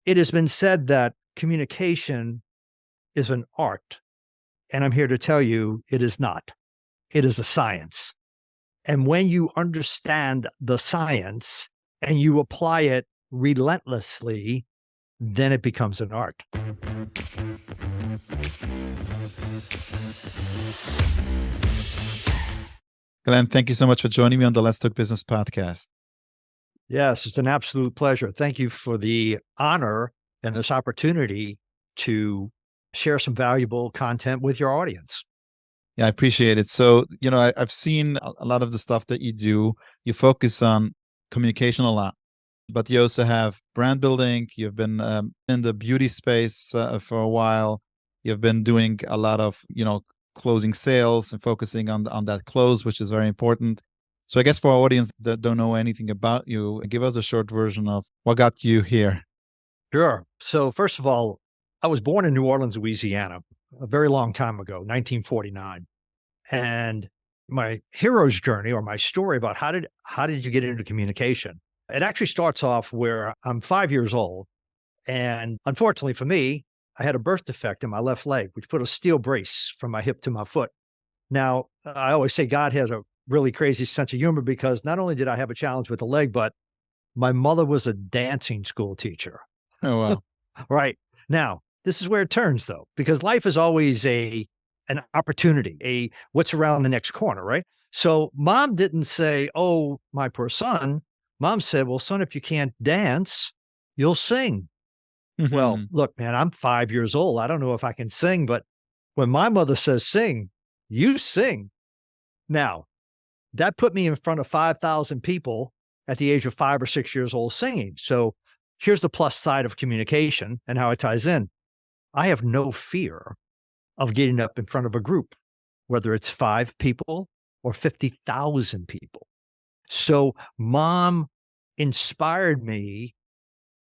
It has been said that communication is an art, and I'm here to tell you it is not. It is a science. And when you understand the science and you apply it relentlessly, then it becomes an art. Glenn, thank you so much for joining me on the Let's Talk Business podcast. Yes, it's an absolute pleasure. Thank you for the honor and this opportunity to share some valuable content with your audience. Yeah, I appreciate it. So, I've seen a lot of the stuff that you do. You focus on communication a lot, but you also have brand building. You've been in the beauty space for a while. You've been doing a lot of, closing sales and focusing on that close, which is very important. So I guess for our audience that don't know anything about you, give us a short version of what got you here. Sure. So, first of all, I was born in New Orleans, Louisiana, a very long time ago, 1949. And my hero's journey or my story about how did you get into communication? It actually starts off where I'm 5 years old. And unfortunately for me, I had a birth defect in my left leg, which put a steel brace from my hip to my foot. Now, I always say God has a really crazy sense of humor because not only did I have a challenge with the leg, but my mother was a dancing school teacher. Oh, wow. Right. Now, this is where it turns though, because life is always an opportunity, a what's around the next corner, right? So mom didn't say, "Oh, my poor son." Mom said, "Well, son, if you can't dance, you'll sing." Well, Mhm. look, man, I'm 5 years old. I don't know if I can sing, but when my mother says sing, you sing. Now, that put me in front of 5,000 people at the age of 5 or 6 years old singing. So here's the plus side of communication and how it ties in. I have no fear of getting up in front of a group, whether it's 5 people or 50,000 people. So mom inspired me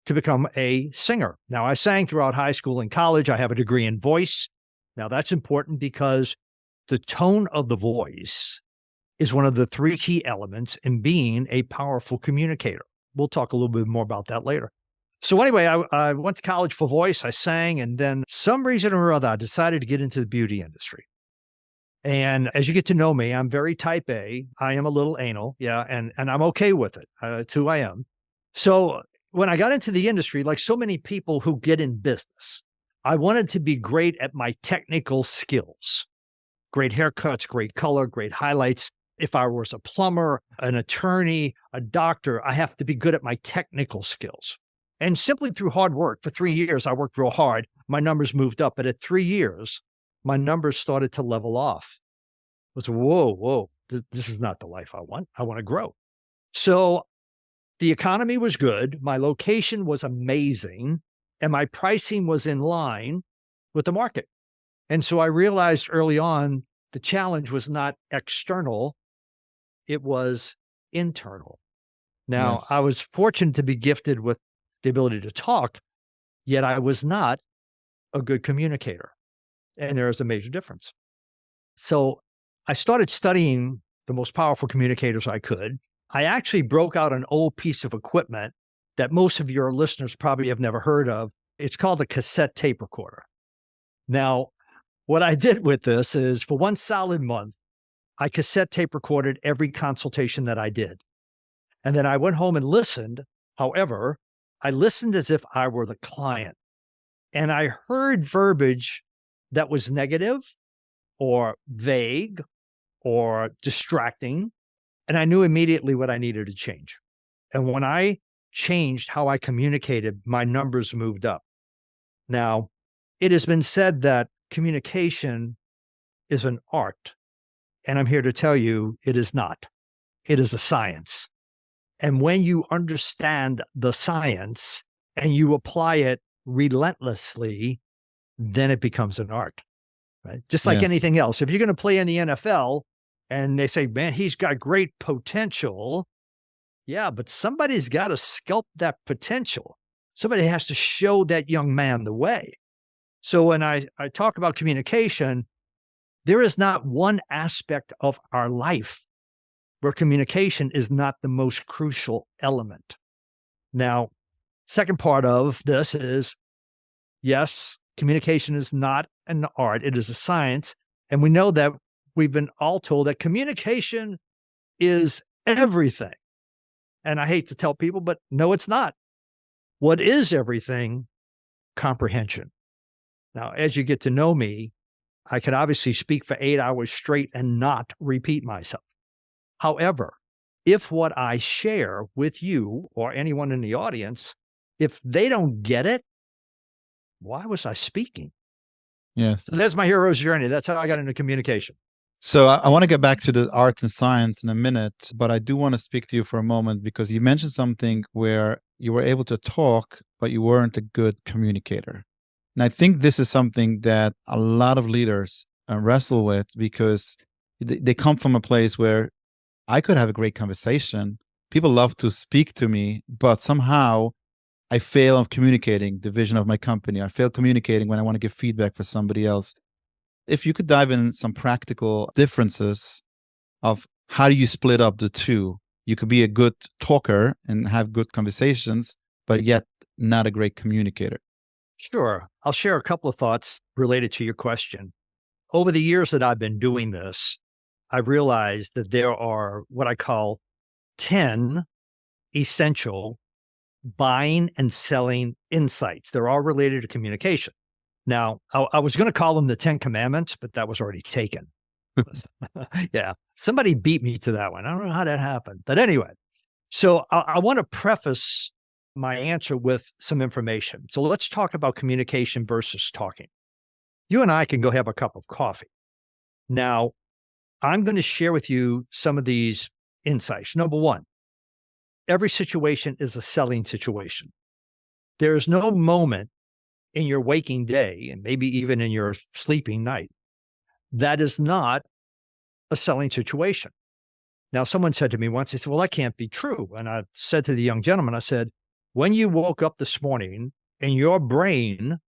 to become a singer. Now, I sang throughout high school and college. I have a degree in voice. Now, that's important because the tone of the voice is one of the three key elements in being a powerful communicator. We'll talk a little bit more about that later. So anyway, I went to college for voice. I sang, and then some reason or other, I decided to get into the beauty industry. And as you get to know me, I'm very type A. I am a little anal, yeah, and I'm okay with it. It's who I am. So when I got into the industry, like so many people who get in business, I wanted to be great at my technical skills. Great haircuts, great color, great highlights. If I was a plumber, an attorney, a doctor, I have to be good at my technical skills. And simply through hard work, for 3 years, I worked real hard. My numbers moved up, but at 3 years, my numbers started to level off. I was, whoa, whoa, this is not the life I want. I want to grow. So the economy was good. My location was amazing and my pricing was in line with the market. And so I realized early on the challenge was not external, it was internal. Now, I Yes. was fortunate to be gifted with the ability to talk, yet I was not a good communicator. And there is a major difference. So I started studying the most powerful communicators I could. I actually broke out an old piece of equipment that most of your listeners probably have never heard of. It's called a cassette tape recorder. Now, what I did with this is for one solid month, I cassette tape recorded every consultation that I did. And then I went home and listened. However, I listened as if I were the client. And I heard verbiage that was negative or vague or distracting. And I knew immediately what I needed to change. And when I changed how I communicated, my numbers moved up. Now, it has been said that communication is an art. And I'm here to tell you it is not. It is a science. And when you understand the science and you apply it relentlessly, then it becomes an art, right? Just like Yes. anything else. If you're going to play in the NFL and they say, man, he's got great potential. Yeah, but somebody's got to sculpt that potential. Somebody has to show that young man the way. So when I talk about communication, there is not one aspect of our life where communication is not the most crucial element. Now, Second part of this is, yes, communication is not an art, it is a science. And we know that we've been all told that communication is everything. And I hate to tell people, but no, it's not. What is everything? Comprehension. Now, as you get to know me, I could obviously speak for 8 hours straight and not repeat myself. However, if what I share with you or anyone in the audience, if they don't get it, why was I speaking? So Yes. that's my hero's journey. That's how I got into communication. So I want to get back to the art and science in a minute, but I do want to speak to you for a moment because you mentioned something where you were able to talk, but you weren't a good communicator. And I think this is something that a lot of leaders wrestle with because they come from a place where I could have a great conversation. People love to speak to me, but somehow I fail of communicating the vision of my company. I fail communicating when I want to give feedback for somebody else. If you could dive in some practical differences of how do you split up the two? You could be a good talker and have good conversations, but yet not a great communicator. Sure. I'll share a couple of thoughts related to your question. Over the years that I've been doing this, I realized that there are what I call 10 essential buying and selling insights. They're all related to communication. Now, I was going to call them the 10 commandments, but that was already taken. Yeah. Somebody beat me to that one. I don't know how that happened. But anyway, so I want to preface my answer with some information. So let's talk about communication versus talking. You and I can go have a cup of coffee. Now, I'm going to share with you some of these insights. Number one, every situation is a selling situation. There is no moment in your waking day, and maybe even in your sleeping night, that is not a selling situation. Now, someone said to me once, they said, well, that can't be true. And I said to the young gentleman, I said, when you woke up this morning and your brain,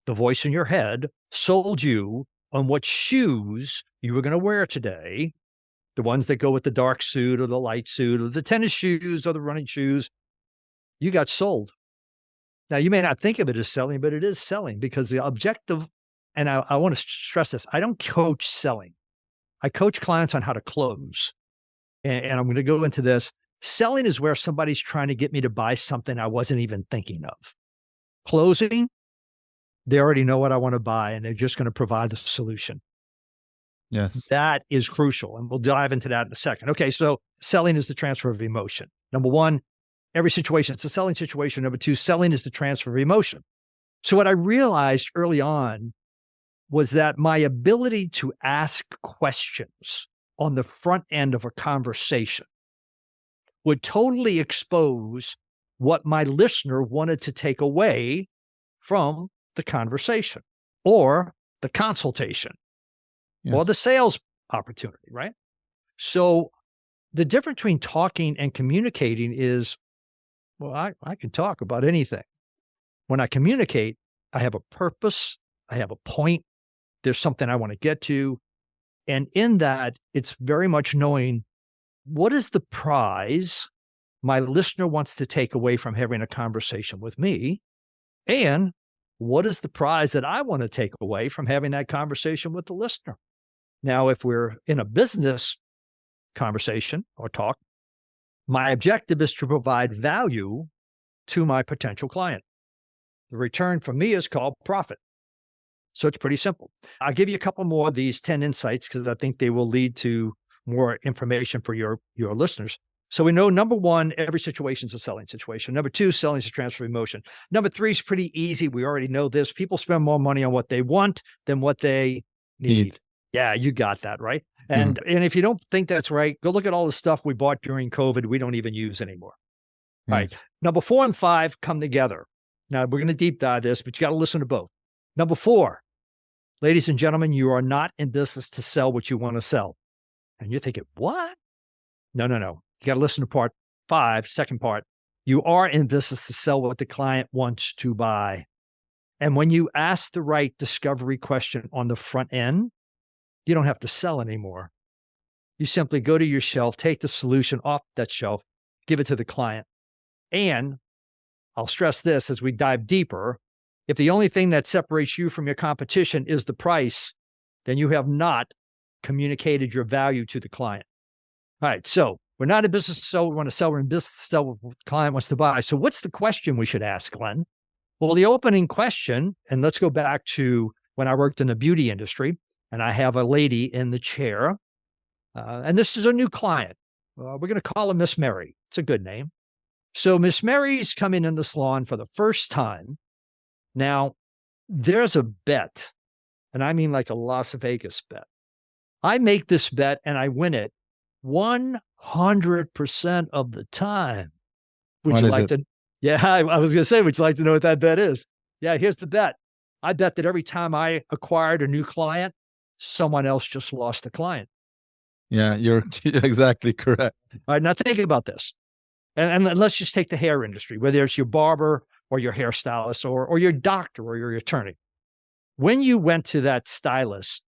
the voice in your head, sold you on what shoes you were going to wear today, the ones that go with the dark suit or the light suit or the tennis shoes or the running shoes, you got sold. Now, you may not think of it as selling, but it is selling because the objective, and I want to stress this, I don't coach selling. I coach clients on how to close. And I'm going to go into this. Selling is where somebody's trying to get me to buy something I wasn't even thinking of. Closing, they already know what I want to buy and they're just going to provide the solution. Yes. That is crucial. And we'll dive into that in a second. Okay. So selling is the transfer of emotion. Number one, every situation, it's a selling situation. Number two, selling is the transfer of emotion. So what I realized early on was that my ability to ask questions on the front end of a conversation would totally expose what my listener wanted to take away from the conversation or the consultation or the Yes. sales opportunity, right? So the difference between talking and communicating is, well, I can talk about anything. When I communicate, I have a purpose, I have a point, there's something I want to get to. And in that, it's very much knowing what is the prize my listener wants to take away from having a conversation with me, and what is the prize that I want to take away from having that conversation with the listener. Now, if we're in a business conversation or talk, my objective is to provide value to my potential client. The return from me is called profit. So it's pretty simple. I'll give you a couple more of these 10 insights because I think they will lead to more information for your listeners. So we know number one, every situation is a selling situation. Number two, selling is a transfer of emotion. Number three is pretty easy. We already know this. People spend more money on what they want than what they need. Need. Yeah, you got that right. Mhm. And if you don't think that's right, go look at all the stuff we bought during COVID we don't even use anymore. All right. Yes. Number four and five come together. Now we're going to deep dive this, but you got to listen to both. Number four, ladies and gentlemen, you are not in business to sell what you want to sell. And you're thinking, what? No, no, no. You got to listen to part five, second part. You are in business to sell what the client wants to buy. And when you ask the right discovery question on the front end, you don't have to sell anymore. You simply go to your shelf, take the solution off that shelf, give it to the client. And I'll stress this as we dive deeper. If the only thing that separates you from your competition is the price, then you have not communicated your value to the client. All right. So we're not in business to sell. We want to sell. We're in business to sell what the client wants to buy. So what's the question we should ask, Glenn? Well, the opening question, and let's go back to when I worked in the beauty industry, and I have a lady in the chair, and this is a new client. We're going to call her Miss Mary. It's a good name. So Miss Mary's coming in the salon for the first time. Now, there's a bet, and I mean like a Las Vegas bet. I make this bet and I win it 100% of the time. Would What you is like it? to? Yeah, I was going to say, would you like to know what that bet is? Yeah, here's the bet. I bet that every time I acquired a new client, someone else just lost a client. Yeah, you're exactly correct. All right, now think about this. And let's just take the hair industry, whether it's your barber or your hairstylist or your doctor or your attorney. When you went to that stylist,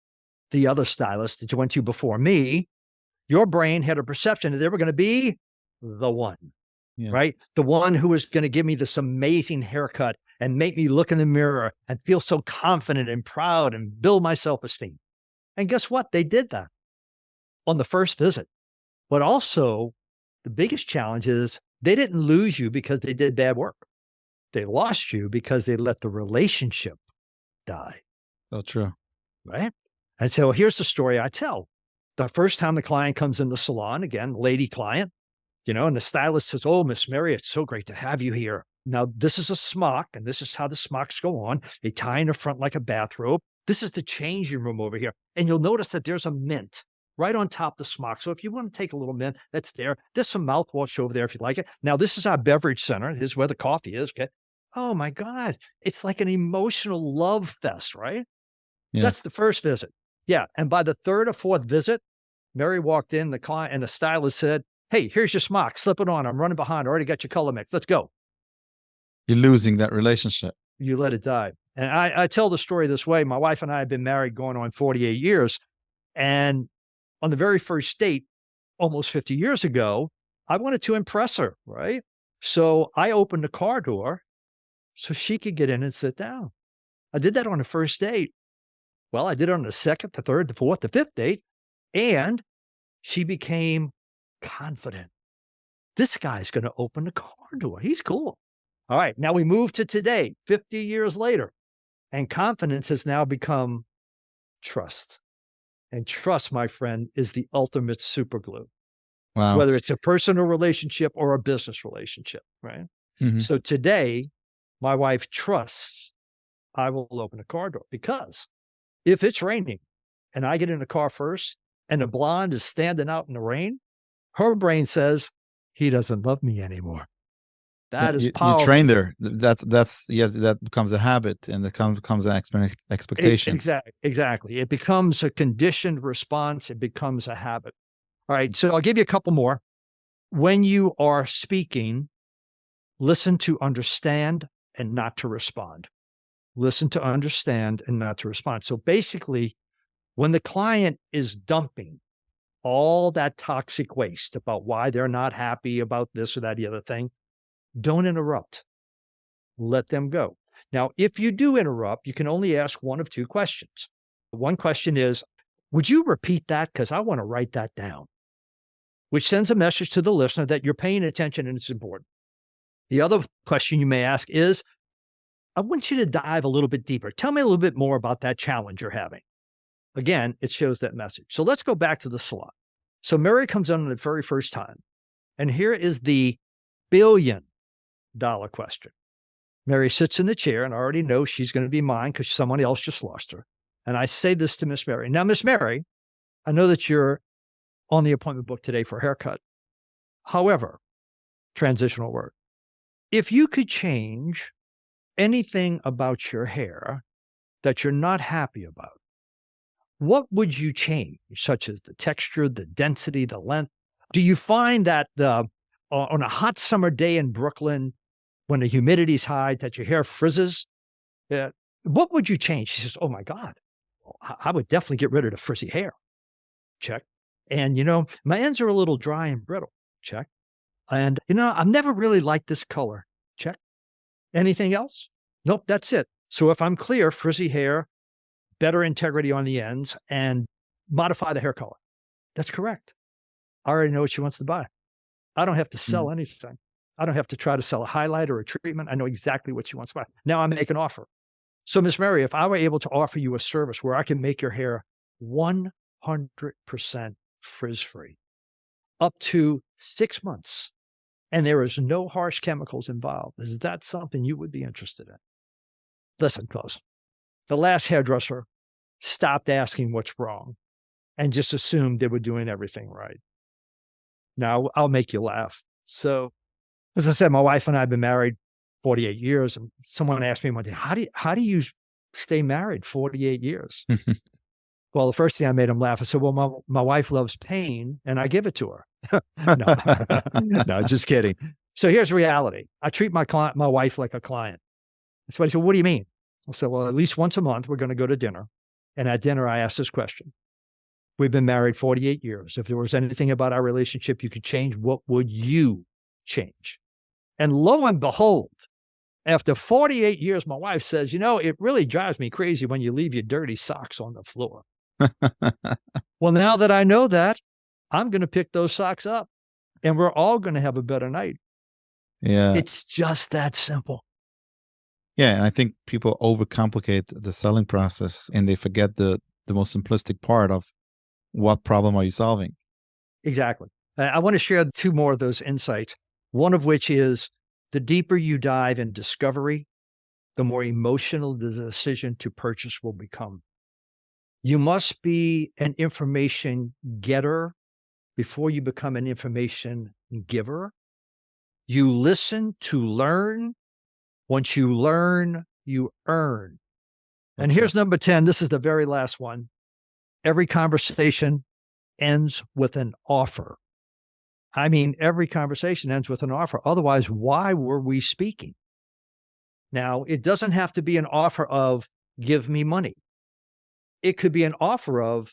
the other stylist that you went to before me, your brain had a perception that they were going to be the one, Yes. right? The one who was going to give me this amazing haircut and make me look in the mirror and feel so confident and proud and build my self-esteem. And guess what? They did that on the first visit. But also, the biggest challenge is they didn't lose you because they did bad work. They lost you because they let the relationship die, So true. right? And so here's the story I tell. The first time the client comes in the salon, again, lady client, and the stylist says, "Oh, Miss Mary, it's so great to have you here. Now, this is a smock, and this is how the smocks go on. They tie in the front like a bathrobe. This is the changing room over here. And you'll notice that there's a mint right on top of the smock. So if you want to take a little mint, that's there. There's some mouthwash over there if you like it. Now, this is our beverage center. This is where the coffee is. Okay. Oh my God. It's like an emotional love fest, right? That's Yes. the first visit. Yeah. And by the third or fourth visit, Mary walked in, the client and the stylist said, "Hey, here's your smock. Slip it on. I'm running behind. I already got your color mix. Let's go." You're losing that relationship. You let it die. And I tell the story this way. My wife and I have been married going on 48 years. And on the very first date, almost 50 years ago, I wanted to impress her, right? So I opened the car door so she could get in and sit down. I did that on the first date. Well, I did it on the second, the third, the fourth, the fifth date. And she became confident. This guy's going to open the car door. He's cool. All right. Now we move to today, 50 years later, and confidence has now become trust. And trust, my friend, is the ultimate superglue, Wow. whether it's a personal relationship or a business relationship, right? Mhm. So today, my wife trusts I will open a car door because if it's raining and I get in the car first and the blonde is standing out in the rain, her brain says, he doesn't love me anymore. Yeah, That is you train powerful. there. That's yeah, that becomes a habit and it becomes an expectations. Exactly. It becomes a conditioned response. It becomes a habit. All right. So I'll give you a couple more. When you are speaking, listen to understand and not to respond. Listen to understand and not to respond. So basically, when the client is dumping all that toxic waste about why they're not happy about this or that, the other thing, don't interrupt. Let them go. Now, if you do interrupt, you can only ask one of two questions. One question is, would you repeat that? Because I want to write that down, which sends a message to the listener that you're paying attention and it's important. The other question you may ask is, I want you to dive a little bit deeper. Tell me a little bit more about that challenge you're having. Again, it shows that message. So let's go back to the salon. So Mary comes on the very first time. And here is the $1 billion question. Mary sits in the chair and I already know she's going to be mine because someone else just lost her. And I say this to Miss Mary. Now, Miss Mary, I know that you're on the appointment book today for a haircut. However, transitional word. If you could change anything about your hair that you're not happy about, what would you change, such as the texture, the density, the length? Do you find that on a hot summer day in Brooklyn, when the humidity's high, that your hair frizzes? What would you change? She says, "Oh my God, I would definitely get rid of the frizzy hair." Check. And, my ends are a little dry and brittle. Check. And, I've never really liked this color. Check. Anything else? Nope, that's it. So if I'm clear, frizzy hair, better integrity on the ends, and modify the hair color. That's correct. I already know what she wants to buy. I don't have to Mm. sell anything. I don't have to try to sell a highlight or a treatment. I know exactly what she wants to buy. Now I make an offer. So, Miss Mary, if I were able to offer you a service where I can make your hair 100% frizz free up to 6 months, and there is no harsh chemicals involved, is that something you would be interested in? Listen, close. The last hairdresser stopped asking what's wrong and just assumed they were doing everything right. Now, I'll make you laugh. So, as I said, my wife and I have been married 48 years, and someone asked me one day, how do you stay married 48 years? Well, the first thing I made him laugh, I said, well, my wife loves pain and I give it to her. No, no, just kidding. So here's reality. I treat my wife like a client. So he said, what do you mean? I said, well, at least once a month, we're going to go to dinner. And at dinner, I asked this question. We've been married 48 years. If there was anything about our relationship you could change, what would you change? And lo and behold, after 48 years, my wife says, it really drives me crazy when you leave your dirty socks on the floor. Well, now that I know that, I'm going to pick those socks up and we're all going to have a better night. Yeah. It's just that simple. Yeah. And I think people overcomplicate the selling process and they forget the most simplistic part of what problem are you solving? Exactly. I want to share two more of those insights. One of which is the deeper you dive in discovery, the more emotional the decision to purchase will become. You must be an information getter before you become an information giver. You listen to learn. Once you learn, you earn. And Okay. here's number 10. This is the very last one. Every conversation ends with an offer. I mean, every conversation ends with an offer. Otherwise, why were we speaking? Now, it doesn't have to be an offer of give me money. It could be an offer of,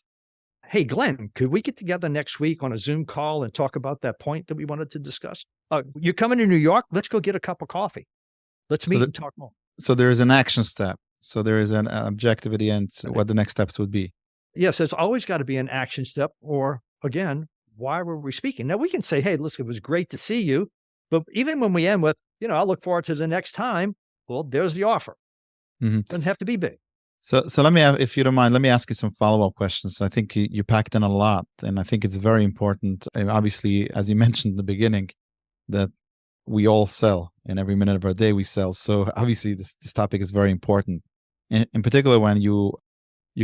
hey, Glenn, could we get together next week on a Zoom call and talk about that point that we wanted to discuss? You're coming to New York? Let's go get a cup of coffee. Let's So, meet and talk more. so there is an action step. So there is an objective at the end, what the next steps would be. Yes, it's always got to be an action step. Or again, why were we speaking? Now we can say, hey, listen, it was great to see you. But even when we end with, I look forward to the next time. Well, there's the offer. Mhm. Doesn't have to be big. So let me, if you don't mind, let me ask you some follow-up questions. I think you packed in a lot, and I think it's very important. And obviously, as you mentioned in the beginning, that we all sell, and every minute of our day we sell. So obviously, this topic is very important, in particular when you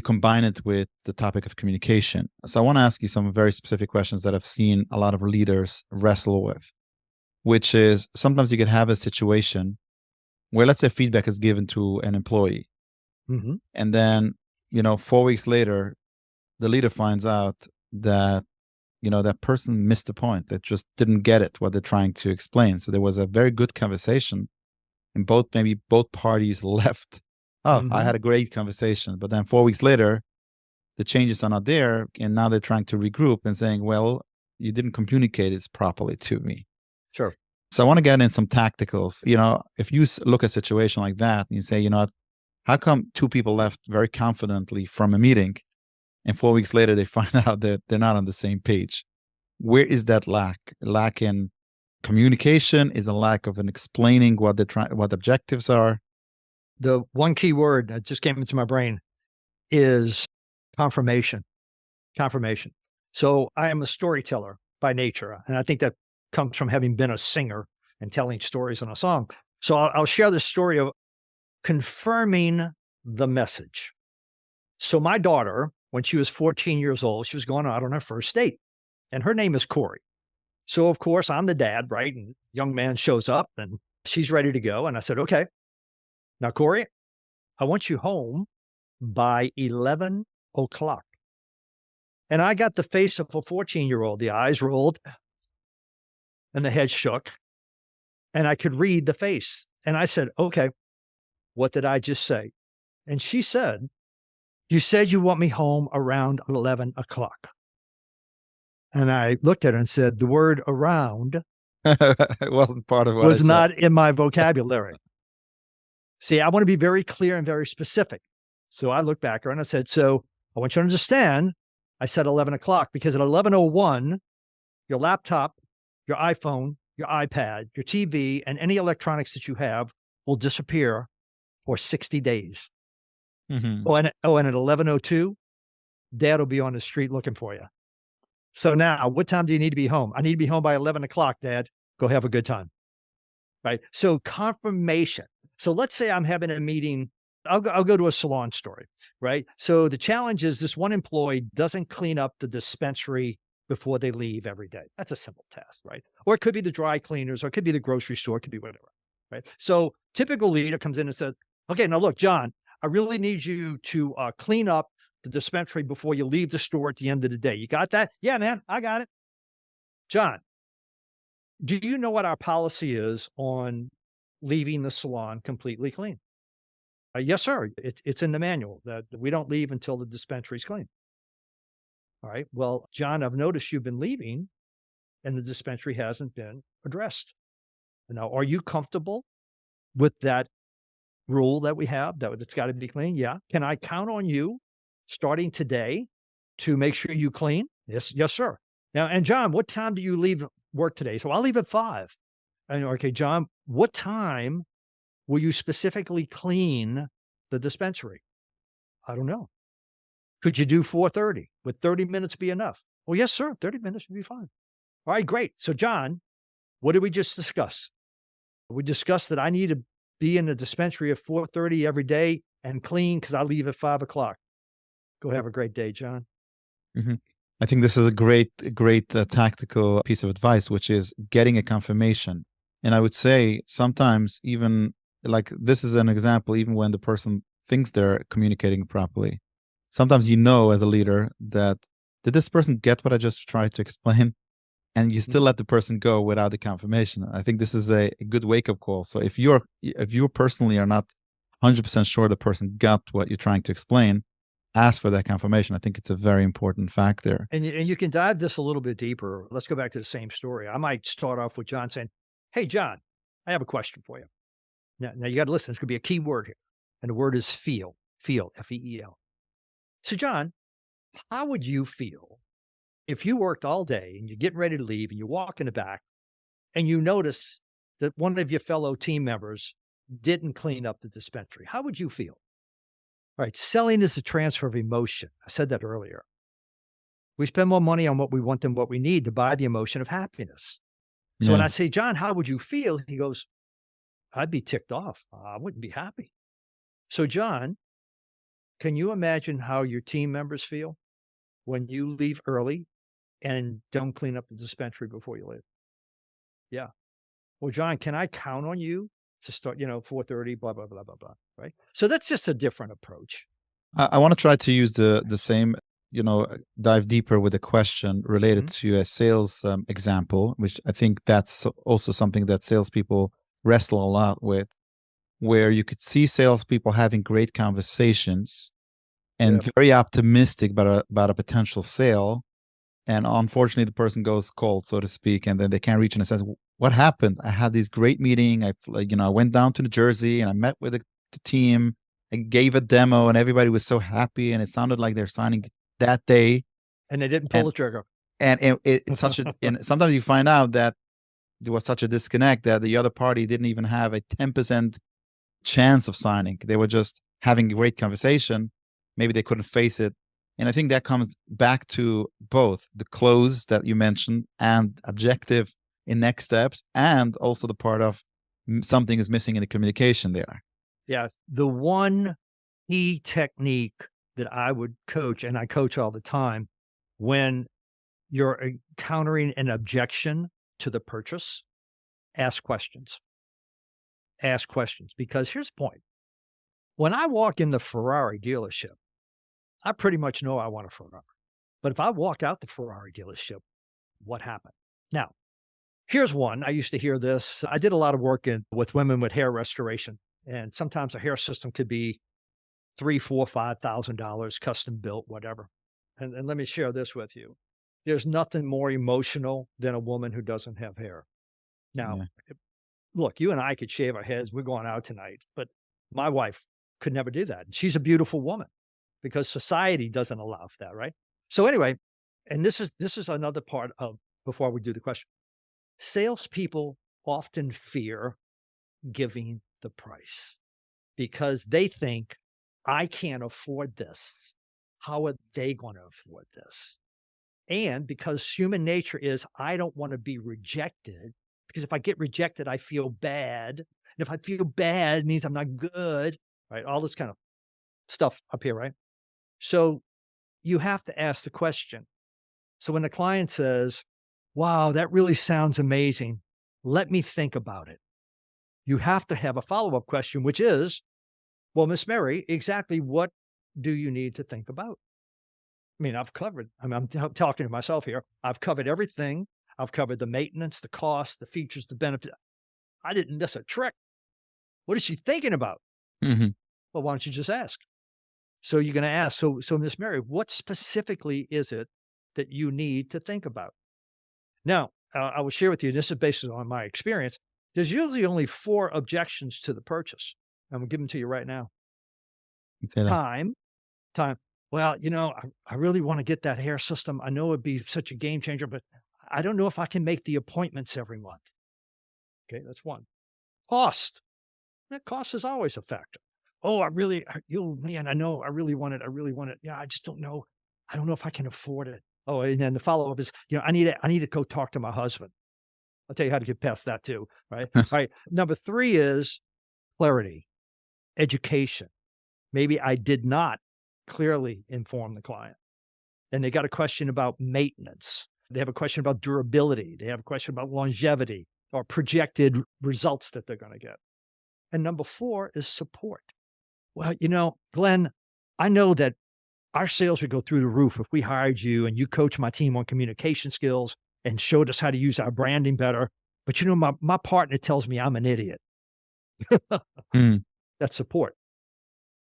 combine it with the topic of communication. So I want to ask you some very specific questions that I've seen a lot of leaders wrestle with, which is sometimes you could have a situation where, let's say, feedback is given to an employee. Mm-hmm. And then, 4 weeks later, the leader finds out that, that person missed the point, that just didn't get it, what they're trying to explain. So there was a very good conversation and maybe both parties left. Oh, I Mm-hmm. had a great conversation. But then 4 weeks later, the changes are not there. And now they're trying to regroup and saying, well, you didn't communicate it properly to me. Sure. So I want to get in some tacticals. If you look at a situation like that and you say, how come two people left very confidently from a meeting and 4 weeks later they find out that they're not on the same page? Where is that lack? Lack in communication? Is a lack of an explaining what what the objectives are? The one key word that just came into my brain is confirmation. Confirmation. So I am a storyteller by nature, and I think that comes from having been a singer and telling stories in a song. So I'll share the story of confirming the message. So my daughter, when she was 14 years old, she was going out on her first date, and her name is Corey. So of course I'm the dad, right? And young man shows up and she's ready to go. And I said, okay, now Corey, I want you home by 11 o'clock. And I got the face of a 14-year-old. The eyes rolled and the head shook. And I could read the face. And I said, okay, what did I just say? And she said, you said you want me home around 11 o'clock. And I looked at her and said, the word around It wasn't part of what I was said. not in my vocabulary. See, I want to be very clear and very specific. So I looked back and I said, so I want you to understand, I said 11 o'clock because at 11:01, your laptop, your iPhone, your iPad, your TV, and any electronics that you have will disappear for 60 days. Hmm. And at 11:02, dad will be on the street looking for you. So now, what time do you need to be home? I need to be home by 11 o'clock, dad. Go have a good time. Right. So confirmation. So let's say I'm having a meeting. I'll go to a salon story. Right. So the challenge is this one employee doesn't clean up the dispensary before they leave every day. That's a simple task. Right. Or it could be the dry cleaners, or it could be the grocery store, it could be whatever. Right. So typical leader comes in and says, okay, now look, John, I really need you to clean up the dispensary before you leave the store at the end of the day. You got that? Yeah, man, I got it. John, do you know what our policy is on leaving the salon completely clean? Yes, sir. It's in the manual that we don't leave until the dispensary's clean. All right. Well, John, I've noticed you've been leaving and the dispensary hasn't been addressed. Now, are you comfortable with that rule that we have that it's got to be clean? Yeah. Can I count on you starting today to make sure you clean? Yes, sir. Now, and John, what time do you leave work today? So I'll leave at 5. And okay, John, what time will you specifically clean the dispensary? I don't know. Could you do 4:30? Would 30 minutes be enough? Well, yes, sir. 30 minutes would be fine. All right, great. So, John, what did we just discuss? We discussed that I need to be in the dispensary at 4:30 every day and clean because I leave at 5 o'clock. Go have a great day, John. Hmm. I think this is a great tactical piece of advice, which is getting a confirmation. And I would say sometimes, even like this is an example, even when the person thinks they're communicating properly, sometimes you know as a leader that did this person get what I just tried to explain? And you still Mhm. let the person go without the confirmation. I think this is a good wake up call. So if you personally are not 100% sure the person got what you're trying to explain, ask for that confirmation. I think it's a very important factor. And you can dive this a little bit deeper. Let's go back to the same story. I might start off with John saying, "Hey, John, I have a question for you." Now you got to listen. It's going to be a key word here, and the word is feel. Feel. Feel. So, John, how would you feel if you worked all day and you're getting ready to leave and you walk in the back and you notice that one of your fellow team members didn't clean up the dispensary? How would you feel? All right. Selling is the transfer of emotion. I said that earlier. We spend more money on what we want than what we need to buy the emotion of happiness. So when Yeah. I say, John, how would you feel? He goes, I'd be ticked off. I wouldn't be happy. So, John, can you imagine how your team members feel when you leave early and don't clean up the dispensary before you leave? Yeah. Well, John, can I count on you to start, 4:30, blah, blah, blah, blah, blah. Right. So that's just a different approach. I want to try to use the same, dive deeper with a question related Mhm. to a sales example, which I think that's also something that salespeople wrestle a lot with, where you could see salespeople having great conversations Yeah. and very optimistic about a potential sale. And unfortunately, the person goes cold, so to speak, and then they can't reach and says, "What happened? I had this great meeting. I went down to New Jersey and I met with the team and gave a demo, and everybody was so happy, and it sounded like they're signing that day." And they didn't pull And the trigger. it's such a and sometimes you find out that there was such a disconnect that the other party didn't even have a 10% chance of signing. They were just having a great conversation. Maybe they couldn't face it. And I think that comes back to both the close that you mentioned and objective in next steps, and also the part of something is missing in the communication there. Yes. The one key technique that I would coach, and I coach all the time, when you're encountering an objection to the purchase, ask questions. Ask questions. Because here's the point. When I walk in the Ferrari dealership, I pretty much know I want a Ferrari. But if I walk out the Ferrari dealership, what happened? Now, here's one. I used to hear this. I did a lot of work with women with hair restoration. And sometimes a hair system could be 3, 4, $5,000 custom built, whatever. And let me share this with you. There's nothing more emotional than a woman who doesn't have hair. Now, Yeah. look, you and I could shave our heads. We're going out tonight, but My wife could never do that. She's a beautiful woman because society doesn't allow for that, right? So anyway, and this is another part of before we do the question. Salespeople often fear giving the price because they think I can't afford this. How are they going to afford this? And because human nature is I don't want to be rejected because if I get rejected, I feel bad. And if I feel bad, it means I'm not good, right? All this kind of stuff up here, right? So you have to ask the question. So when the client says, wow, that really sounds amazing, let me think about it. You have to have a follow up question, which is, well, Miss Mary, exactly what do you need to think about? I mean, I'm talking to myself here. I've covered everything. I've covered the maintenance, the cost, the features, the benefit. I didn't miss a trick. What is she thinking about? Mhm. Well, why don't you just ask? So you're going to ask, so Miss Mary, what specifically is it that you need to think about? Now, I will share with you, this is based on my experience. There's usually only 4 objections to the purchase. I'm gonna give them to you right now. Say that. Time, time. Well, I really want to get that hair system. I know it'd be such a game changer, but I don't know if I can make the appointments every month. Okay, that's one. Cost. That cost is always a factor. Oh, man, I know I really want it. I really want it. Yeah, I just don't know. I don't know if I can afford it. Oh, and then the follow-up is, I need to go talk to my husband. I'll tell you how to get past that too, right? All right. Number 3 is clarity, education. Maybe I did not clearly inform the client. And they got a question about maintenance. They have a question about durability. They have a question about longevity or projected results that they're going to get. And number 4 is support. Well, Glenn, I know that our sales would go through the roof if we hired you and you coached my team on communication skills and showed us how to use our branding better. But my partner tells me I'm an idiot. Mm. That's support.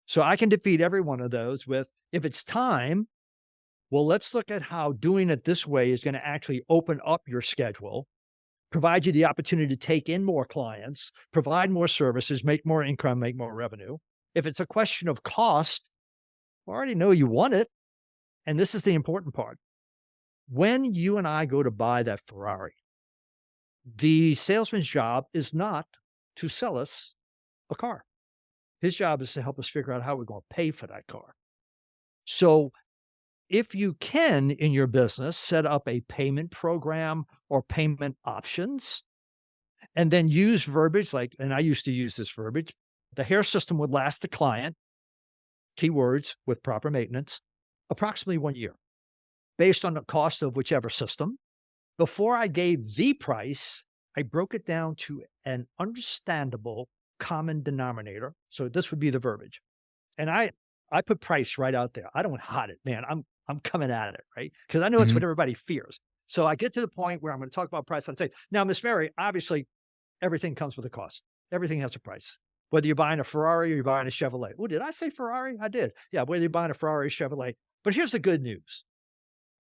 So I can defeat every one of those with if it's time, well, let's look at how doing it this way is going to actually open up your schedule, provide you the opportunity to take in more clients, provide more services, make more income, make more revenue. If it's a question of cost, I already know you want it. And this is the important part. When you and I go to buy that Ferrari, the salesman's job is not to sell us a car. His job is to help us figure out how we're going to pay for that car. So if you can in your business set up a payment program or payment options and then use verbiage like, and I used to use this verbiage, the hair system would last the client, keywords with proper maintenance, approximately 1 year based on the cost of whichever system. Before I gave the price, I broke it down to an understandable common denominator. So this would be the verbiage. And I put price right out there. I don't hide it, man. I'm coming at it, right? Because I know it's what Mhm. everybody fears. So I get to the point where I'm going to talk about price. I'm saying, now, Miss Mary, obviously everything comes with a cost. Everything has a price. Whether you're buying a Ferrari or you're buying a Chevrolet. Oh, did I say Ferrari? I did. Yeah, whether you're buying a Ferrari or Chevrolet. But here's the good news.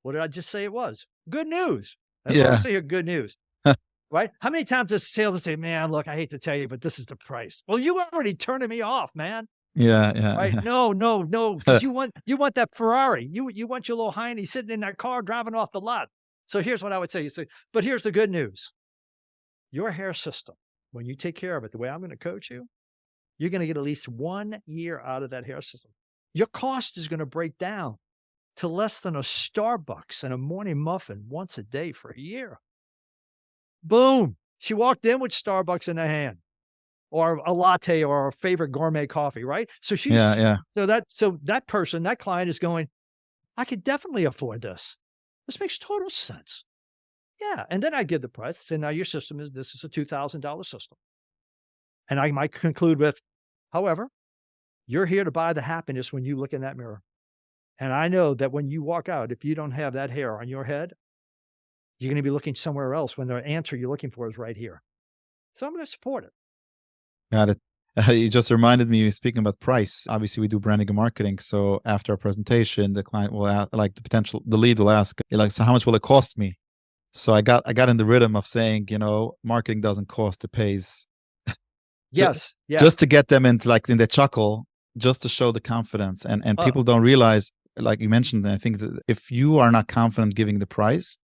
What did I just say it was? Good news. That's why we Yeah. say here, good news. Right? How many times does salesman say, man, look, I hate to tell you, but this is the price. Well, you already turning me off, man. Yeah, yeah, Right? yeah. No, no, no, because you want that Ferrari. You want your little hiney sitting in that car driving off the lot. So here's what I would say. You say, but here's the good news. Your hair system, when you take care of it the way I'm going to coach you, you're going to get at least 1 year out of that hair system. Your cost is going to break down to less than a Starbucks and a morning muffin once a day for a year. Boom. She walked in with Starbucks in her hand or a latte or a favorite gourmet coffee, right? So Yeah, she's yeah. so that person, that client is going, I could definitely afford this. This makes total sense. Yeah. And then I give the price. And now your system is this is a $2,000 system. And I might conclude with, however, you're here to buy the happiness when you look in that mirror. And I know that when you walk out, if you don't have that hair on your head, you're going to be looking somewhere else when the answer you're looking for is right here. So I'm going to support it. Got it. You just reminded me, speaking about price, obviously we do branding and marketing. So after our presentation, the client will ask, like the lead will ask, like, so how much will it cost me? So I got in the rhythm of saying, marketing doesn't cost, it pays. Yes. Yeah. just to get them into like in the chuckle, just to show the confidence. And Uh, people don't realize, like you mentioned, I think that if you are not confident giving the price,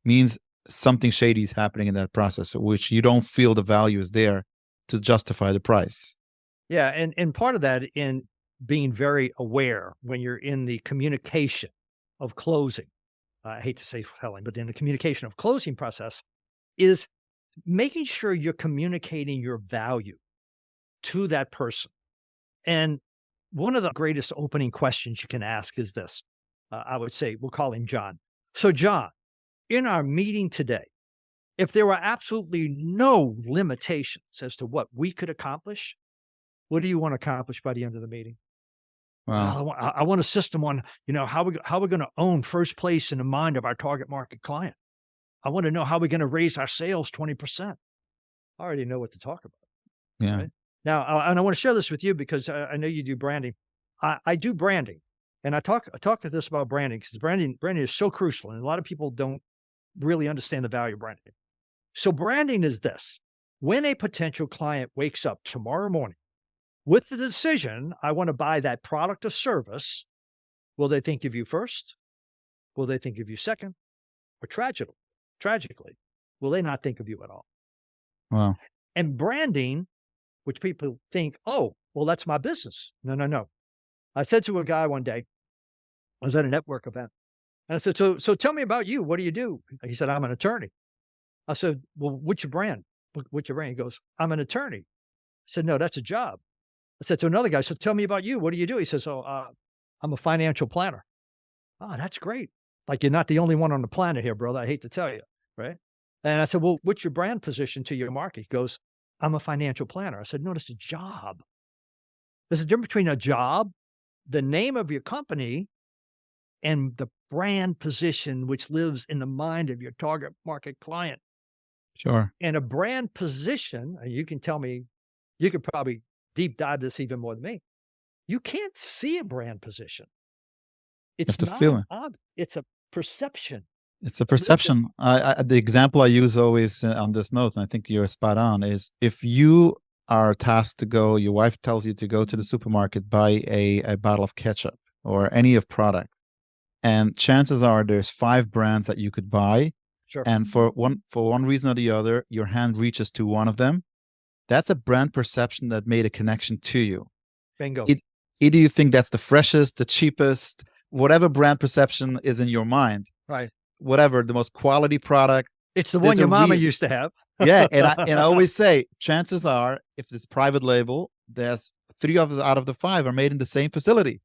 means something shady is happening in that process, which you don't feel the value is there to justify the price. yeah. And part of that in being very aware when you're in the communication of closing. I hate to say selling, but in the communication of closing process is making sure you're communicating your value to that person. And one of the greatest opening questions you can ask is this. I would say, we'll call him John. So, John, in our meeting today, if there were absolutely no limitations as to what we could accomplish, what do you want to accomplish by the end of the meeting? Well, Wow. I want a system on, how we're going to own first place in the mind of our target market client. I want to know how we're going to raise our sales 20%. I already know what to talk about. Yeah. Right. Now, and I want to share this with you because I know you do branding. I do branding, and I talk to this about branding because branding is so crucial, and a lot of people don't really understand the value of branding. So, branding is this: when a potential client wakes up tomorrow morning with the decision, I want to buy that product or service, will they think of you first? Will they think of you second? Or tragically, will they not think of you at all? Wow. And branding, which people think, oh, well, that's my business. No, no, no. I said to a guy one day, I was at a network event, and I said, so tell me about you. What do you do? He said, I'm an attorney. I said, well, what's your brand? What's your brand? He goes, I'm an attorney. I said, no, that's a job. I said to another guy, so tell me about you. What do you do? He says, oh, I'm a financial planner. Oh, that's great. Like, you're not the only one on the planet here, brother. I hate to tell you. Right. And I said, well, what's your brand position to your market? He goes, I'm a financial planner. I said, no, that's a job. There's a difference between a job, the name of your company, and the brand position, which lives in the mind of your target market client. Sure. And a brand position, and you can tell me, you could probably deep dive this even more than me. You can't see a brand position. You have It's to not feel an it. it's a perception. It's a Listen, perception. The example I use always on this note, and I think you're spot on, is if you are tasked to go, your wife tells you to go to the supermarket, buy a bottle of ketchup or any of product, and chances are there's 5 brands that you could buy, sure, and for one reason or the other, your hand reaches to one of them. That's a brand perception that made a connection to you. bingo. It, either you think that's the freshest, the cheapest, whatever brand perception is in your mind, Right. whatever the most quality product. It's the one There's a your mama used to have. yeah, and I always say, chances are, if it's private label, there's out of the 5 are made in the same facility.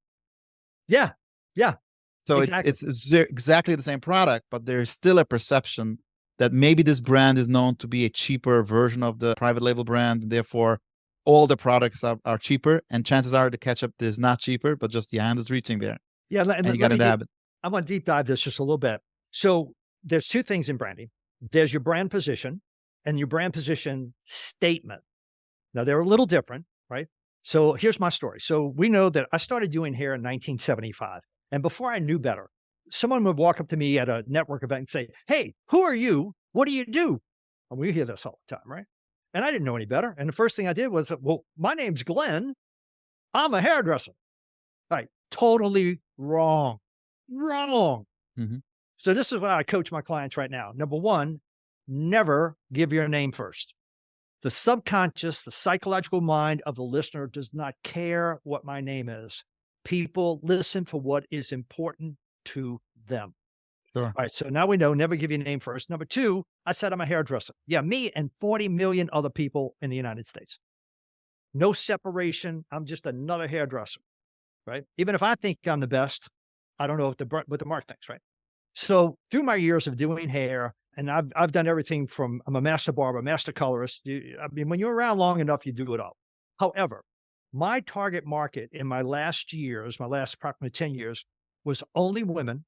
Yeah. Yeah. So Exactly. it's exactly the same product, but there's still a perception that maybe this brand is known to be a cheaper version of the private label brand, and therefore all the products are cheaper. And chances are the ketchup is not cheaper, but just the hand is reaching there, Yeah. and you Let got me into deep, habit. I want to deep dive this just a little bit. So there's two things in branding. There's your brand position and your brand position statement. Now they're a little different, right? So here's my story. So we know that I started doing hair in 1975. And before I knew better, someone would walk up to me at a network event and say, hey, who are you? What do you do? And we hear this all the time, right? And I didn't know any better. And the first thing I did was, well, my name's Glenn. I'm a hairdresser. Right. Totally wrong. Wrong. Mhm. So this is what I coach my clients right now. Number one, never give your name first. The subconscious, the psychological mind of the listener does not care what my name is. People listen for what is important to them. Sure. All right. So now we know never give your name first. Number two, I said I'm a hairdresser. Yeah, me and 40 million other people in the United States. No separation. I'm just another hairdresser. Right. Even if I think I'm the best, I don't know what the mark thinks. Right. So through my years of doing hair, and I've done everything from I'm a master barber, master colorist. I mean, when you're around long enough, you do it all. However, my target market in my last years, my last approximately 10 years, was only women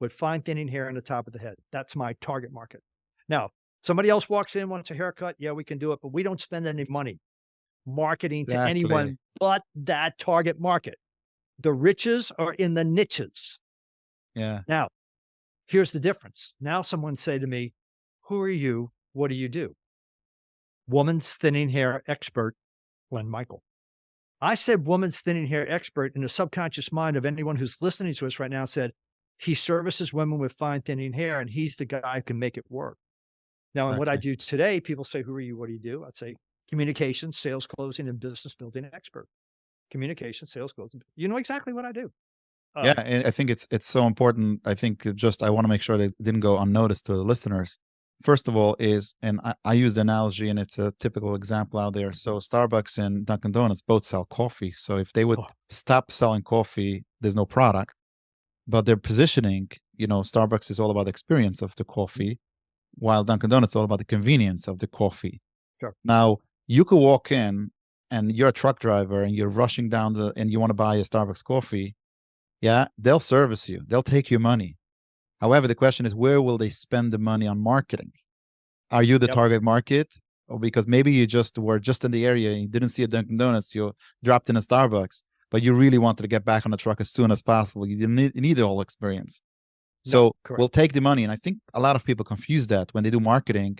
with fine thinning hair on the top of the head. That's my target market. Now, somebody else walks in, wants a haircut. Yeah, we can do it, but we don't spend any money marketing to Exactly. anyone but that target market. The riches are in the niches. Yeah. Now, here's the difference. Now someone say to me, who are you? What do you do? Woman's thinning hair expert Glenn Michael. I said woman's thinning hair expert, in the subconscious mind of anyone who's listening to us right now said, he services women with fine thinning hair and he's the guy who can make it work. Now, in what I Exactly. do today, people say, who are you? What do you do? I'd say communication, sales, closing, and business building expert. Communication, sales, closing. You know exactly what I do. Yeah, Um, and I think it's so important. I think just I want to make sure that it didn't go unnoticed to the listeners. First of all, is and I use the analogy, and it's a typical example out there. So Starbucks and Dunkin' Donuts both sell coffee. So if they would oh, stop selling coffee, there's no product. But their positioning, Starbucks is all about the experience of the coffee, while Dunkin' Donuts is all about the convenience of the coffee. sure. Now, you could walk in and you're a truck driver and you're rushing down and you want to buy a Starbucks coffee. Yeah, they'll service you. They'll take your money. However, the question is, where will they spend the money on marketing? Are you the Yep. target market? Or because maybe you just were just in the area and you didn't see a Dunkin' Donuts, you dropped in a Starbucks, but you really wanted to get back on the truck as soon as possible. You need the whole experience. No, So correct. we'll take the money. And I think a lot of people confuse that when they do marketing.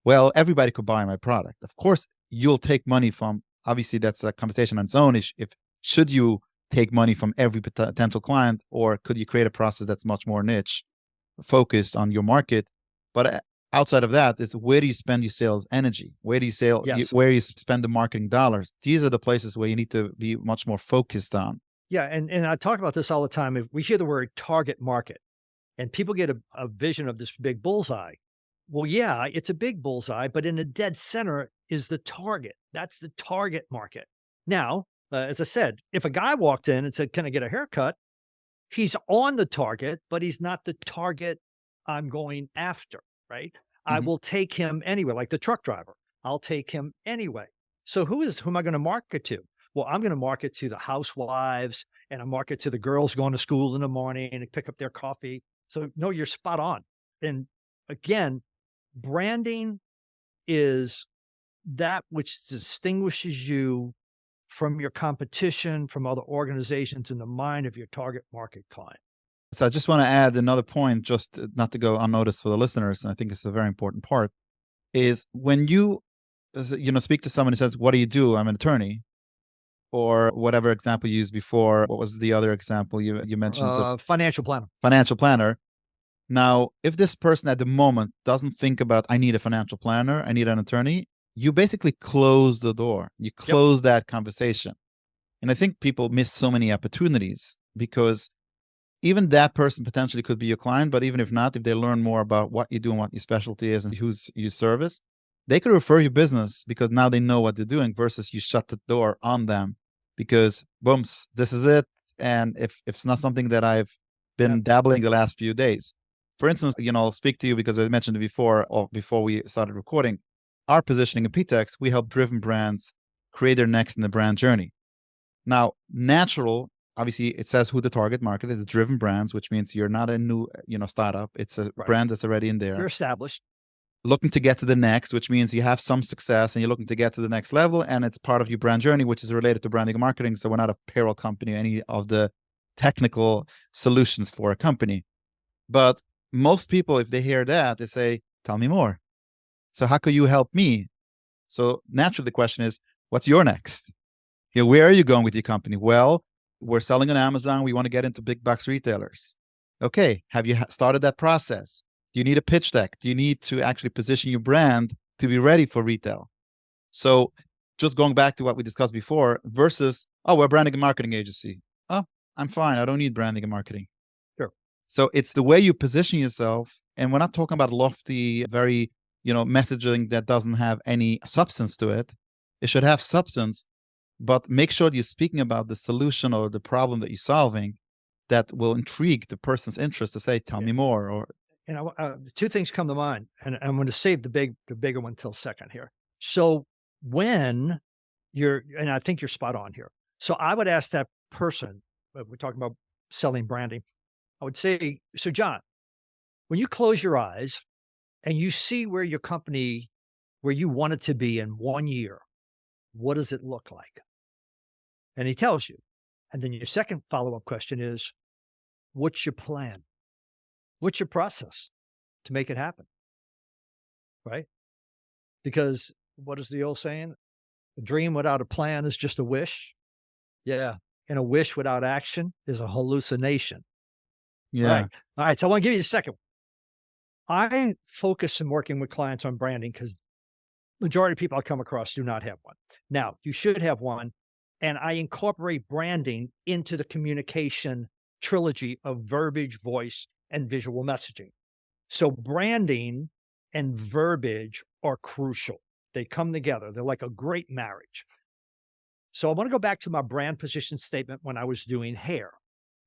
Well, everybody could buy my product. Of course, you'll take money from, obviously, that's a conversation on its own. If should you take money from every potential client, or could you create a process that's much more niche, focused on your market? But outside of that, is where do you spend your sales energy? Where do you Yes. where you spend the marketing dollars? These are the places where you need to be much more focused on. Yeah. And I talk about this all the time. If we hear the word target market and people get a vision of this big bullseye, well, yeah, it's a big bullseye, but in the dead center is the target. That's the target market. Now, as I said, if a guy walked in and said, can I get a haircut? He's on the target, but he's not the target I'm going after, right? I Mhm. will take him anyway, like the truck driver. I'll take him anyway. So who am I going to market to? Well, I'm going to market to the housewives and I market to the girls going to school in the morning and pick up their coffee. So no, you're spot on. And again, branding is that which distinguishes you from your competition, from other organizations in the mind of your target market client. So I just want to add another point, just not to go unnoticed for the listeners, and I think it's a very important part, is when you speak to someone who says, "What do you do?" I'm an attorney, or whatever example you used before. What was the other example you mentioned? The Financial planner. financial planner. Now, if this person at the moment doesn't think about, I need a financial planner, I need an attorney, you basically close the door. You Yep. close that conversation. And I think people miss so many opportunities because even that person potentially could be your client, but even if not, if they learn more about what you do and what your specialty is and who's you service, they could refer you business because now they know what they're doing versus you shut the door on them because booms, this is it. And if it's not something that I've Yep. been dabbling the last few days. For instance, I'll speak to you because I mentioned it before or before we started recording. Our positioning in PTEX, we help driven brands create their next in the brand journey. Now, natural, obviously, it says who the target market is, driven brands, which means you're not a new, startup. It's a Right. brand that's already in You're there. established. Looking to get to the next, which means you have some success and you're looking to get to the next level, and it's part of your brand journey, which is related to branding and marketing. So we're not a payroll company or any of the technical solutions for a company. But most people, if they hear that, they say, "Tell me more. So how could you help me?" So naturally, the question is, what's your next? Where are you going with your company? Well, we're selling on Amazon. We want to get into big box retailers. Okay. Have you started that process? Do you need a pitch deck? Do you need to actually position your brand to be ready for retail? So, just going back to what we discussed before versus, oh, we're a branding and marketing agency. Oh, I'm fine. I don't need branding and marketing. Sure. So, it's the way you position yourself. And we're not talking about lofty, very, messaging that doesn't have any substance to it. It should have substance, but make sure you're speaking about the solution or the problem that you're solving that will intrigue the person's interest to say, tell Yeah. me more. Or And two things come to mind, and I'm going to save the bigger one till second here. So when and I think you're spot on here. So I would ask that person, we're talking about selling branding. I would say, so John, when you close your eyes and you see where your company, where you want it to be in 1 year, what does it look like? And he tells you. And then your second follow-up question is, what's your plan? What's your process to make it happen? Right? Because what is the old saying? A dream without a plan is just a wish. Yeah. And a wish without action is a hallucination. All Yeah. right. All right. So I want to give you a second. I focus in working with clients on branding because majority of people I come across do not have one. Now, you should have one. And I incorporate branding into the communication trilogy of verbiage, voice, and visual messaging. So branding and verbiage are crucial. They come together. They're like a great marriage. So I want to go back to my brand position statement when I was doing hair.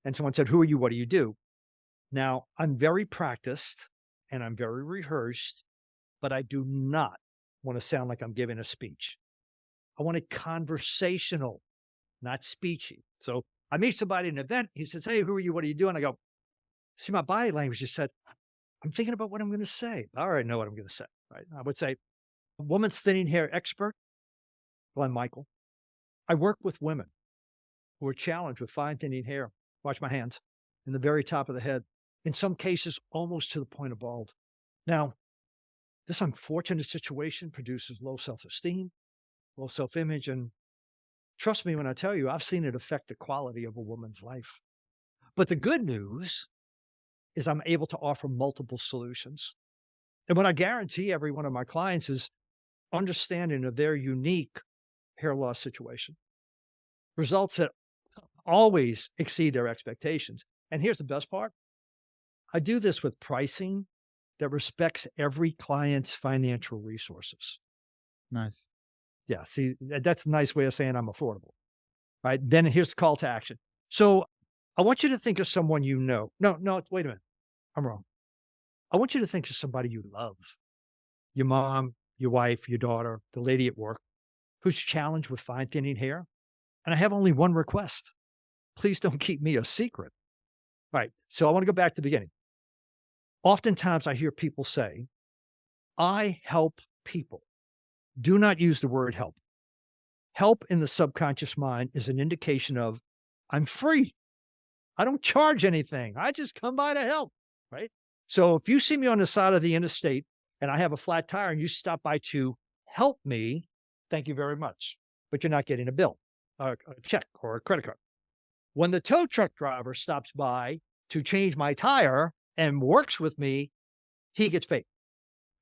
And someone said, "Who are you? What do you do?" Now, I'm very practiced and I'm very rehearsed, but I do not want to sound like I'm giving a speech. I want it conversational, not speechy. So I meet somebody at an event. He says, "Hey, who are you? What are you doing?" I go, "See, my body language just said, I'm thinking about what I'm going to say. I already know what I'm going to say." Right. I would say, "Woman's thinning hair expert, Glenn Michael. I work with women who are challenged with fine thinning hair. Watch my hands in the very top of the head. In some cases, almost to the point of bald. Now, this unfortunate situation produces low self-esteem, low self-image, and trust me when I tell you, I've seen it affect the quality of a woman's life. But the good news is I'm able to offer multiple solutions. And what I guarantee every one of my clients is understanding of their unique hair loss situation, results that always exceed their expectations. And here's the best part. I do this with pricing that respects every client's financial resources. Nice. Yeah, see, that's a nice way of saying I'm affordable, right? Then here's the call to action. So I want you to think of someone you know. No, no, wait a minute. I'm wrong. I want you to think of somebody you love, your mom, your wife, your daughter, the lady at work who's challenged with fine thinning hair. And I have only one request. Please don't keep me a secret. All right. So I want to go back to the beginning. Oftentimes I hear people say, "I help people." Do not use the word help. Help in the subconscious mind is an indication of I'm free. I don't charge anything. I just come by to help. Right. So if you see me on the side of the interstate and I have a flat tire and you stop by to help me, thank you very much. But you're not getting a bill, a check, or a credit card. When the tow truck driver stops by to change my tire and works with me, he gets paid.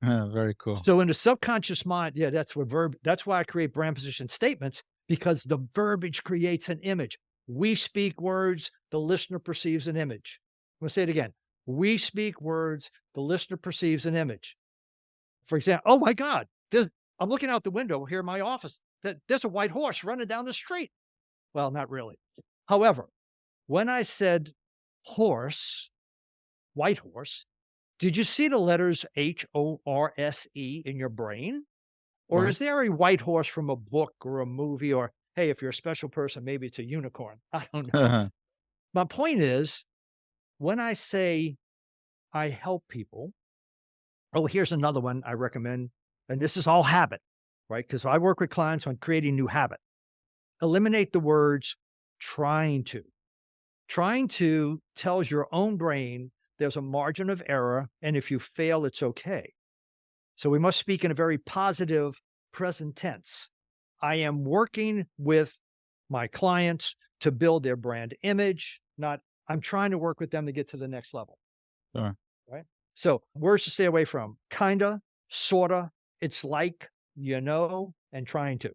Very cool. So in the subconscious mind, yeah, that's why I create brand position statements, because the verbiage creates an image. We speak words, the listener perceives an image. I'm gonna say it again. We speak words, the listener perceives an image. For example, oh my God, I'm looking out the window here in my office. There's a white horse running down the street. Well, not really. However, when I said horse, white horse, did you see the letters HORSE in your brain? Or is Horse. there a white horse from a book or a movie? Or, hey, if you're a special person, maybe it's a unicorn. I don't know. My point is, when I say I help people, oh, here's another one I recommend. And this is all habit, right? Because I work with clients on creating new habit. Eliminate the words trying to. Trying to tells your own brain there's a margin of error, and if you fail, it's okay. So we must speak in a very positive present tense. I am working with my clients to build their brand image, not I'm trying to work with them to get to the next level. Sure. Right. So words to stay away from: kinda, sorta, it's like, and trying to.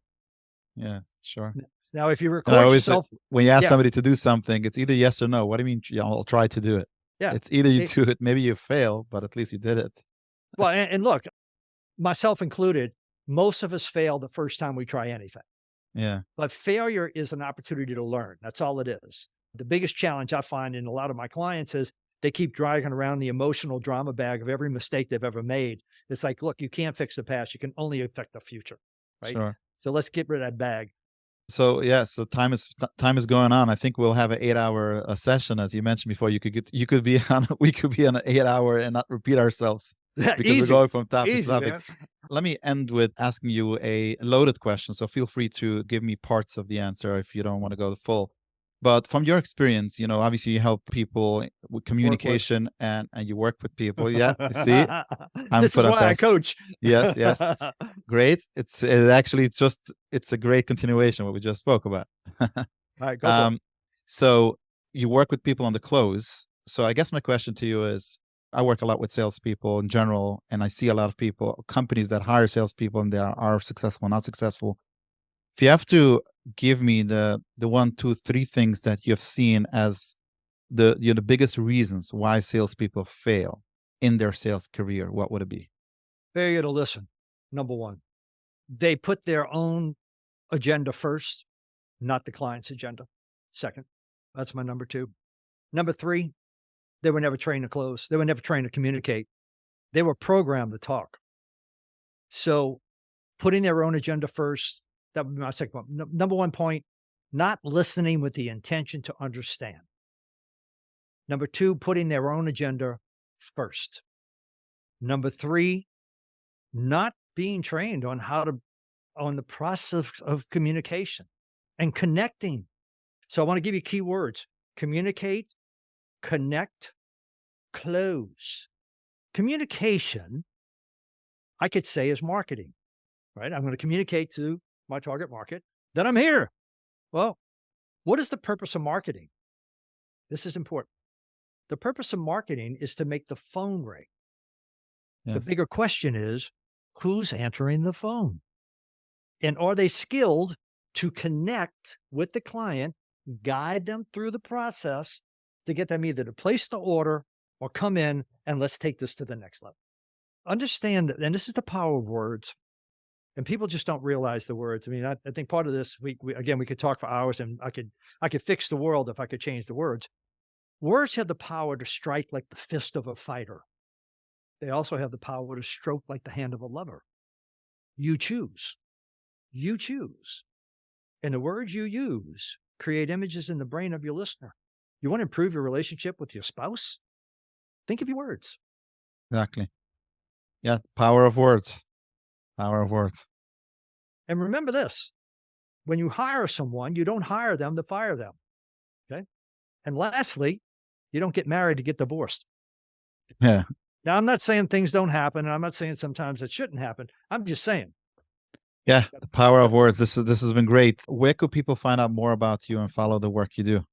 Yes, sure. Now, if you And I record always say, yourself, when you ask yeah, somebody to do something, it's either yes or no. What do you mean? Yeah, I'll try to do it. yeah. It's either you It- do it, maybe you fail, but at least you did it. well, and look, myself included, most of us fail the first time we try anything. Yeah, But failure is an opportunity to learn. That's all it is. The biggest challenge I find in a lot of my clients is they keep dragging around the emotional drama bag of every mistake they've ever made. It's like, look, you can't fix the past. You can only affect the future. Right. sure. So let's get rid of that bag. So yeah, so time is going on. I think we'll have an 8 hour session, as you mentioned before. You could be on we could be on an 8 hour and not repeat ourselves because we're Easy. going from topic to Easy, topic. man. Let me end with asking you a loaded question. So feel free to give me parts of the answer if you don't want to go the full. But from your experience, obviously you help people with Work with. communication and you work with people. Yeah, see, I'm This is put on why I test. coach. Yes, yes. Great. It's actually it's a great continuation of what we just spoke about. Alright, go for it. um, so you work with people on the close. So I guess my question to you is, I work a lot with salespeople in general, and I see a lot of people, companies that hire salespeople, and they are successful, not successful. If you have to give me the one, two, three things that you have seen as the biggest reasons why salespeople fail in their sales career, what would it be? Failure to listen, number 1. They put their own agenda first, not the client's agenda, second. That's my number 2. Number 3, they were never trained to close. They were never trained to communicate. They were programmed to talk. So, putting their own agenda first, that would be my second one. Number 1 point, not listening with the intention to understand. Number 2, putting their own agenda first. Number 3, not being trained on on the process of communication and connecting. So I want to give you key words: communicate, connect, close. Communication, I could say, is marketing, right? I'm going to communicate to my target market that I'm here. Well, what is the purpose of marketing? This is important. The purpose of marketing is to make the phone ring. The Yes. bigger question is, who's answering the phone? And are they skilled to connect with the client, guide them through the process to get them either to place the order or come in and let's take this to the next level? Understand that, and this is the power of words. And people just don't realize the words. I mean, I think part of this, we could talk for hours, and I could fix the world if I could change the words. Words have the power to strike like the fist of a fighter. They also have the power to stroke like the hand of a lover. You choose. You choose. And the words you use create images in the brain of your listener. You want to improve your relationship with your spouse? Think of your words. Exactly. Yeah, power of words. Power of words. And remember this: when you hire someone, you don't hire them to fire them. Okay. And lastly, you don't get married to get divorced. Yeah. Now, I'm not saying things don't happen, and I'm not saying sometimes it shouldn't happen. I'm just saying. Yeah, the power of words. This has been great. Where could people find out more about you and follow the work you do?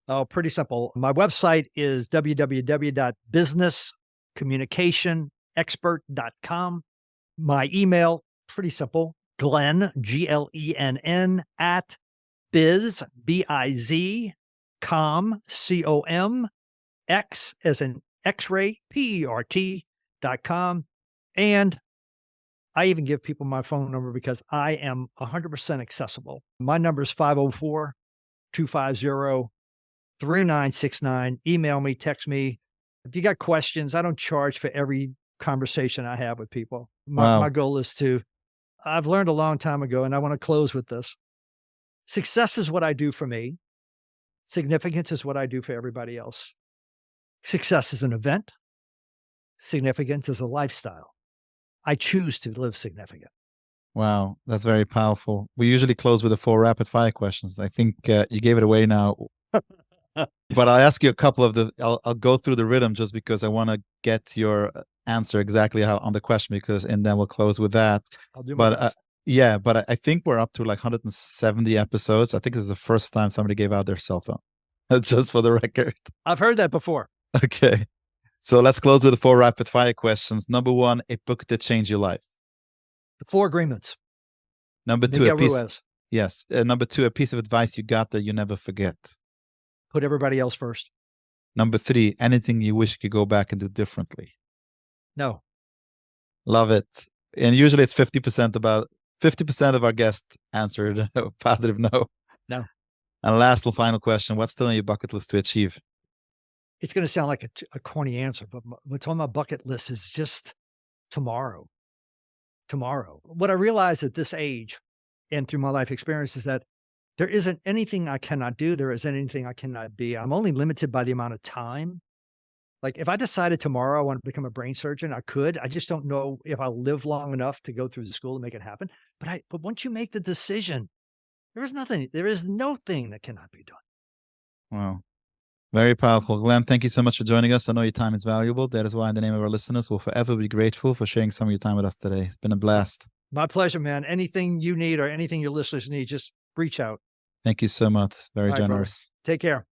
Oh, pretty simple. My website is www.businesscommunicationexpert.com. My email, pretty simple, Glenn, Glenn, at biz, B-I-Z, com, C-O-M, X as in X-ray, PERT.com. And I even give people my phone number because I am 100% accessible. My number is 504 250 3969. Email me, text me. If you got questions, I don't charge for every conversation I have with people. My Wow. goal is to, I've learned a long time ago, and I want to close with this. Success is what I do for me. Significance is what I do for everybody else. Success is an event. Significance is a lifestyle. I choose to live significant. Wow, that's very powerful. We usually close with the 4 rapid fire questions. I think you gave it away now, but I'll ask you a couple of I'll go through the rhythm just because I want to get your answer exactly how on the question, because and then we'll close with that. I'll do my But best. yeah, but I think we're up to like 170 episodes. I think this is the first time somebody gave out their cell phone. Just for the record. I've heard that before. Okay. So let's close with the 4 rapid fire questions. Number 1, a book that changed your life. The Four Agreements, Number 2, a Miguel piece. Ruiz. Yes. Number 2, a piece of advice you got that you never forget. Put everybody else first. Number 3, anything you wish you could go back and do differently. No. Love it. And usually it's 50% about 50% of our guests answered a positive no. No. And last and final question, what's still on your bucket list to achieve? It's going to sound like a corny answer, but what's on my bucket list is just tomorrow. Tomorrow. What I realized at this age and through my life experience is that there isn't anything I cannot do. There isn't anything I cannot be. I'm only limited by the amount of time. Like if I decided tomorrow I want to become a brain surgeon, I could. I just don't know if I'll live long enough to go through the school to make it happen. But once you make the decision, there is no thing that cannot be done. Wow. Very powerful. Glenn, thank you so much for joining us. I know your time is valuable. That is why, in the name of our listeners, we'll forever be grateful for sharing some of your time with us today. It's been a blast. My pleasure, man. Anything you need or anything your listeners need, just reach out. Thank you so much. Very All right, brother. generous. Take care.